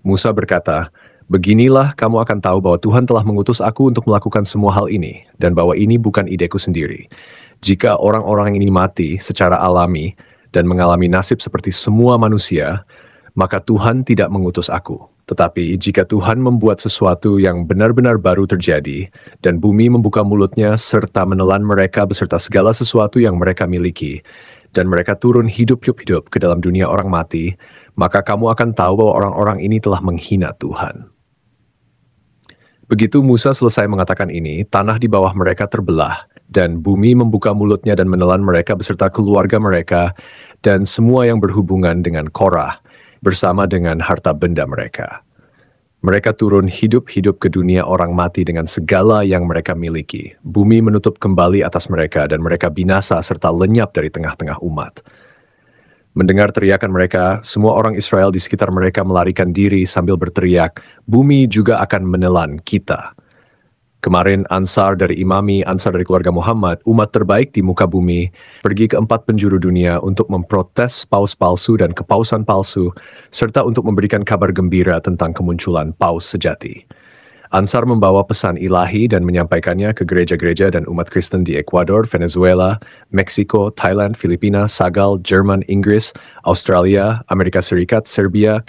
Musa berkata, "Beginilah kamu akan tahu bahwa Tuhan telah mengutus aku untuk melakukan semua hal ini, dan bahwa ini bukan ideku sendiri. Jika orang-orang ini mati secara alami dan mengalami nasib seperti semua manusia, maka Tuhan tidak mengutus aku. Tetapi jika Tuhan membuat sesuatu yang benar-benar baru terjadi, dan bumi membuka mulutnya serta menelan mereka beserta segala sesuatu yang mereka miliki, dan mereka turun hidup-hidup ke dalam dunia orang mati, maka kamu akan tahu bahwa orang-orang ini telah menghina Tuhan." Begitu Musa selesai mengatakan ini, tanah di bawah mereka terbelah, dan bumi membuka mulutnya dan menelan mereka beserta keluarga mereka, dan semua yang berhubungan dengan Korah, bersama dengan harta benda mereka. Mereka turun hidup-hidup ke dunia orang mati dengan segala yang mereka miliki. Bumi menutup kembali atas mereka, dan mereka binasa serta lenyap dari tengah-tengah umat. Mendengar teriakan mereka, semua orang Israel di sekitar mereka melarikan diri sambil berteriak, "Bumi juga akan menelan kita." Kemarin Ansar dari Imami, Ansar dari keluarga Muhammad, umat terbaik di muka bumi, pergi ke 4 penjuru dunia untuk memprotes paus palsu dan kepausan palsu, serta untuk memberikan kabar gembira tentang kemunculan paus sejati. Ansar membawa pesan ilahi dan menyampaikannya ke gereja-gereja dan umat Kristen di Ekuador, Venezuela, Meksiko, Thailand, Filipina, Sagal, Jerman, Inggris, Australia, Amerika Serikat, Serbia,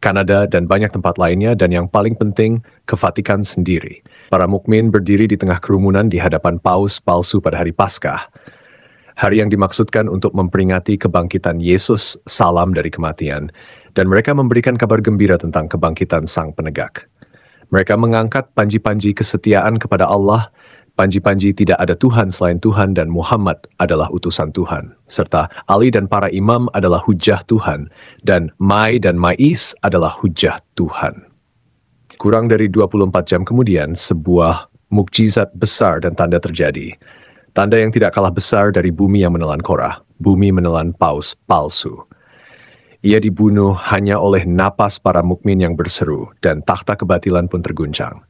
Kanada, dan banyak tempat lainnya, dan yang paling penting, ke Vatikan sendiri. Para mukmin berdiri di tengah kerumunan di hadapan paus palsu pada hari Paskah, hari yang dimaksudkan untuk memperingati kebangkitan Yesus, salam dari kematian, dan mereka memberikan kabar gembira tentang kebangkitan Sang Penegak. Mereka mengangkat panji-panji kesetiaan kepada Allah, panji-panji tidak ada Tuhan selain Tuhan dan Muhammad adalah utusan Tuhan, serta Ali dan para imam adalah hujah Tuhan, dan Mai dan Mais adalah hujah Tuhan. Kurang dari 24 jam kemudian, sebuah mukjizat besar dan tanda terjadi. Tanda yang tidak kalah besar dari bumi yang menelan Korah, bumi menelan paus palsu. Ia dibunuh hanya oleh napas para mukmin yang berseru, dan takhta kebatilan pun terguncang.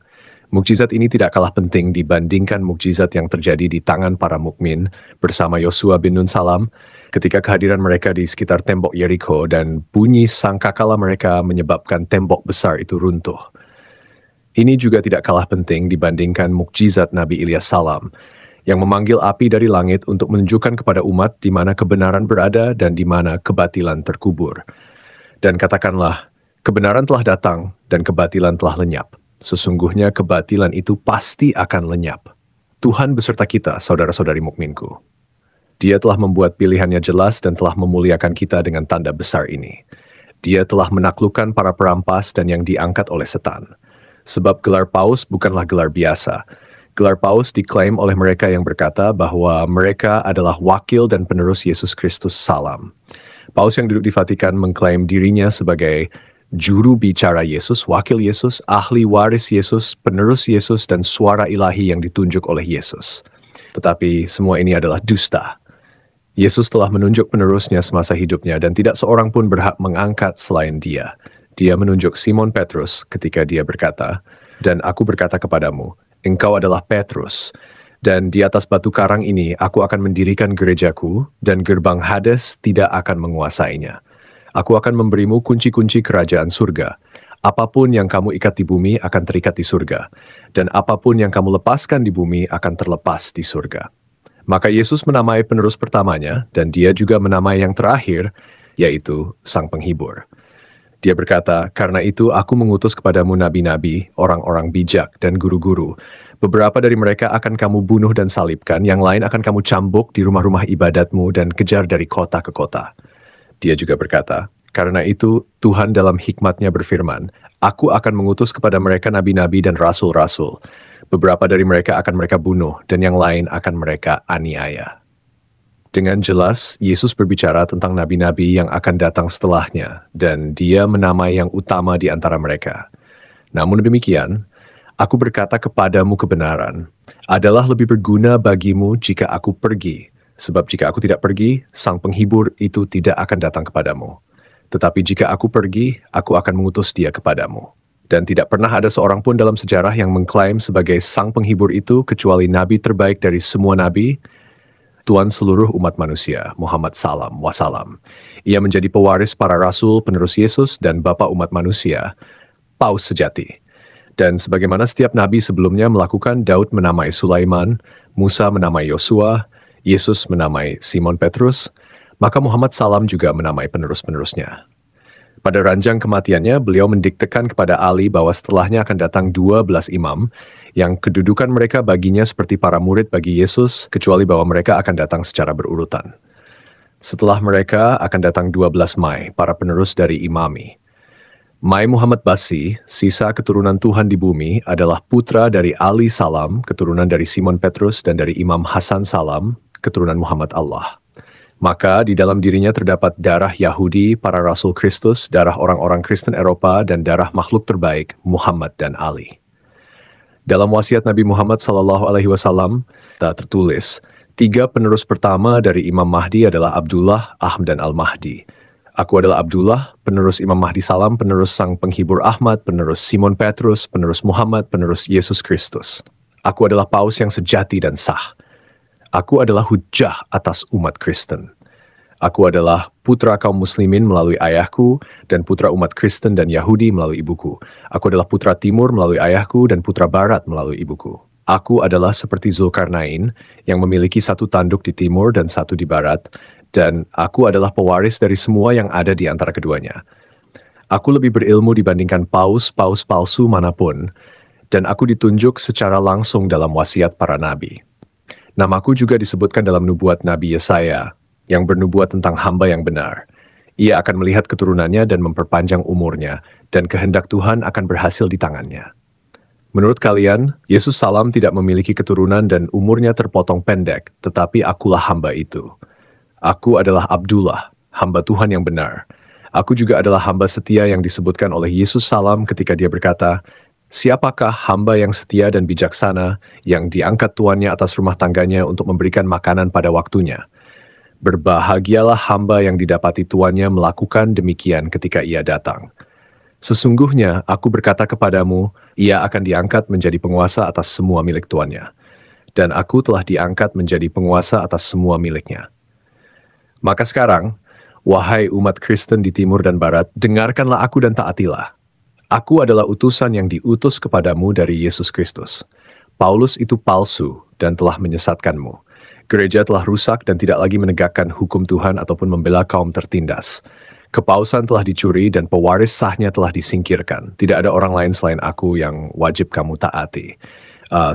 Mukjizat ini tidak kalah penting dibandingkan mukjizat yang terjadi di tangan para mukmin bersama Yosua bin Nun Salam ketika kehadiran mereka di sekitar tembok Yeriko dan bunyi sangkakala mereka menyebabkan tembok besar itu runtuh. Ini juga tidak kalah penting dibandingkan mukjizat Nabi Ilyas Salam yang memanggil api dari langit untuk menunjukkan kepada umat di mana kebenaran berada dan di mana kebatilan terkubur. Dan katakanlah, kebenaran telah datang dan kebatilan telah lenyap. Sesungguhnya kebatilan itu pasti akan lenyap. Tuhan beserta kita, saudara-saudari mukminku. Dia telah membuat pilihannya jelas dan telah memuliakan kita dengan tanda besar ini. Dia telah menaklukkan para perampas dan yang diangkat oleh setan. Sebab gelar paus bukanlah gelar biasa. Gelar paus diklaim oleh mereka yang berkata bahwa mereka adalah wakil dan penerus Yesus Kristus salam. Paus yang duduk di Vatikan mengklaim dirinya sebagai juru bicara Yesus, wakil Yesus, ahli waris Yesus, penerus Yesus, dan suara ilahi yang ditunjuk oleh Yesus. Tetapi semua ini adalah dusta. Yesus telah menunjuk penerusnya semasa hidupnya dan tidak seorang pun berhak mengangkat selain dia. Dia menunjuk Simon Petrus ketika dia berkata, "Dan aku berkata kepadamu, engkau adalah Petrus, dan di atas batu karang ini aku akan mendirikan gerejaku, dan gerbang Hades tidak akan menguasainya. Aku akan memberimu kunci-kunci kerajaan surga. Apapun yang kamu ikat di bumi akan terikat di surga, dan apapun yang kamu lepaskan di bumi akan terlepas di surga." Maka Yesus menamai penerus pertamanya, dan dia juga menamai yang terakhir, yaitu Sang Penghibur. Dia berkata, "Karena itu aku mengutus kepadamu nabi-nabi, orang-orang bijak, dan guru-guru. Beberapa dari mereka akan kamu bunuh dan salibkan, yang lain akan kamu cambuk di rumah-rumah ibadatmu dan kejar dari kota ke kota." Dia juga berkata, "Karena itu Tuhan dalam hikmatnya berfirman, aku akan mengutus kepada mereka nabi-nabi dan rasul-rasul. Beberapa dari mereka akan mereka bunuh, dan yang lain akan mereka aniaya." Dengan jelas, Yesus berbicara tentang nabi-nabi yang akan datang setelahnya, dan dia menamai yang utama di antara mereka. Namun demikian, aku berkata kepadamu kebenaran, adalah lebih berguna bagimu jika aku pergi, sebab jika aku tidak pergi, Sang Penghibur itu tidak akan datang kepadamu. Tetapi jika aku pergi, aku akan mengutus dia kepadamu. Dan tidak pernah ada seorang pun dalam sejarah yang mengklaim sebagai sang penghibur itu kecuali nabi terbaik dari semua nabi, Tuhan seluruh umat manusia, Muhammad Salam Wassalam. Ia menjadi pewaris para rasul, penerus Yesus, dan bapa umat manusia, paus sejati. Dan sebagaimana setiap nabi sebelumnya melakukan, Daud menamai Sulaiman, Musa menamai Yosua, Yesus menamai Simon Petrus, maka Muhammad Salam juga menamai penerus-penerusnya. Pada ranjang kematiannya, beliau mendiktekan kepada Ali bahwa setelahnya akan datang 12 imam, yang kedudukan mereka baginya seperti para murid bagi Yesus, kecuali bahwa mereka akan datang secara berurutan. Setelah mereka akan datang 12 Mai, para penerus dari Imami. Mai Muhammad Basi, sisa keturunan Tuhan di bumi, adalah putra dari Ali Salam, keturunan dari Simon Petrus, dan dari Imam Hasan Salam, keturunan Muhammad Allah. Maka di dalam dirinya terdapat darah Yahudi, para rasul Kristus, darah orang-orang Kristen Eropa, dan darah makhluk terbaik, Muhammad dan Ali. Dalam wasiat Nabi Muhammad SAW, tak tertulis, 3 penerus pertama dari Imam Mahdi adalah Abdullah, Ahmad, dan Al-Mahdi. Aku adalah Abdullah, penerus Imam Mahdi Salam, penerus sang penghibur Ahmad, penerus Simon Petrus, penerus Muhammad, penerus Yesus Kristus. Aku adalah paus yang sejati dan sah. Aku adalah hujah atas umat Kristen. Aku adalah putra kaum muslimin melalui ayahku, dan putra umat Kristen dan Yahudi melalui ibuku. Aku adalah putra timur melalui ayahku, dan putra barat melalui ibuku. Aku adalah seperti Zulkarnain, yang memiliki 1 tanduk di timur dan 1 di barat, dan aku adalah pewaris dari semua yang ada di antara keduanya. Aku lebih berilmu dibandingkan paus-paus palsu manapun, dan aku ditunjuk secara langsung dalam wasiat para nabi. Namaku juga disebutkan dalam nubuat Nabi Yesaya, yang bernubuat tentang hamba yang benar. Ia akan melihat keturunannya dan memperpanjang umurnya, dan kehendak Tuhan akan berhasil di tangannya. Menurut kalian, Yesus Salam tidak memiliki keturunan dan umurnya terpotong pendek, tetapi akulah hamba itu. Aku adalah Abdullah, hamba Tuhan yang benar. Aku juga adalah hamba setia yang disebutkan oleh Yesus Salam ketika dia berkata, "Siapakah hamba yang setia dan bijaksana yang diangkat tuannya atas rumah tangganya untuk memberikan makanan pada waktunya? Berbahagialah hamba yang didapati tuannya melakukan demikian ketika ia datang. Sesungguhnya aku berkata kepadamu, ia akan diangkat menjadi penguasa atas semua milik tuannya. Dan aku telah diangkat menjadi penguasa atas semua miliknya. Maka sekarang, wahai umat Kristen di timur dan barat, dengarkanlah aku dan taatilah. Aku adalah utusan yang diutus kepadamu dari Yesus Kristus. Paulus itu palsu dan telah menyesatkanmu. Gereja telah rusak dan tidak lagi menegakkan hukum Tuhan ataupun membela kaum tertindas. Kepausan telah dicuri dan pewaris sahnya telah disingkirkan. Tidak ada orang lain selain aku yang wajib kamu taati.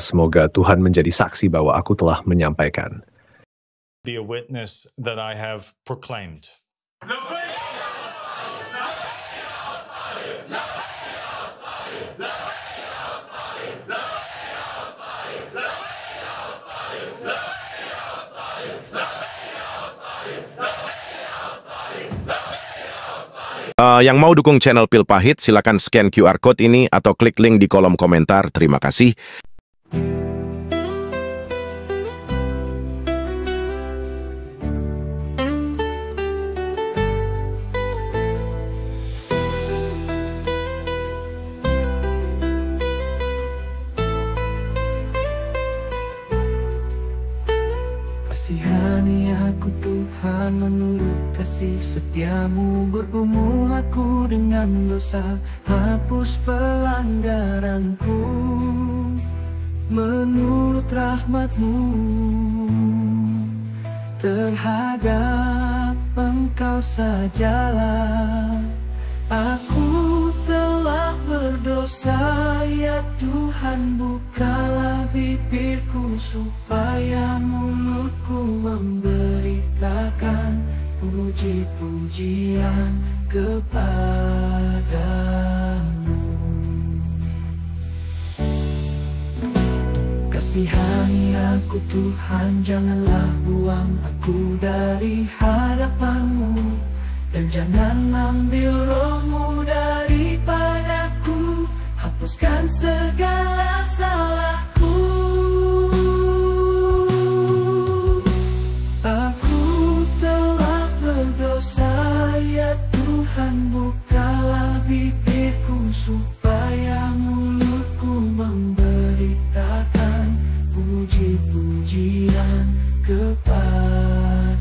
Semoga Tuhan menjadi saksi bahwa aku telah menyampaikan. Be a witness that I have proclaimed. Yang mau dukung channel Pil Pahit, silakan scan QR Code ini atau klik link di kolom komentar. Terima kasih. Kasihani aku Tuhan menurut kasih setiamu, bergumul aku dengan dosa, hapus pelanggaranku menurut rahmatmu. Terhadap Engkau sajalah aku telah berdosa, ya Tuhan, bukalah bibirku supaya mulutku memberitakan puji-pujian kepadamu. Kasihani aku Tuhan, janganlah buang aku dari hadapanmu, dan jangan ambil rohmu daripadaku, hapuskan segala salahku. Aku telah berdosa, ya Tuhan, bukalah bibirku supaya puji-pujian kepadamu.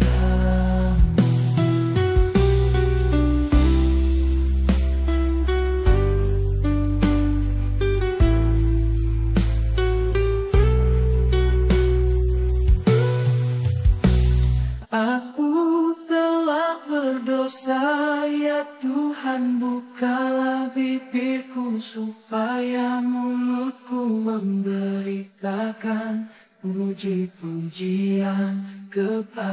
Aku telah berdosa, ya Tuhan, bukalah bibirku supaya mulutku memberitakan puji-pujian kepadamu.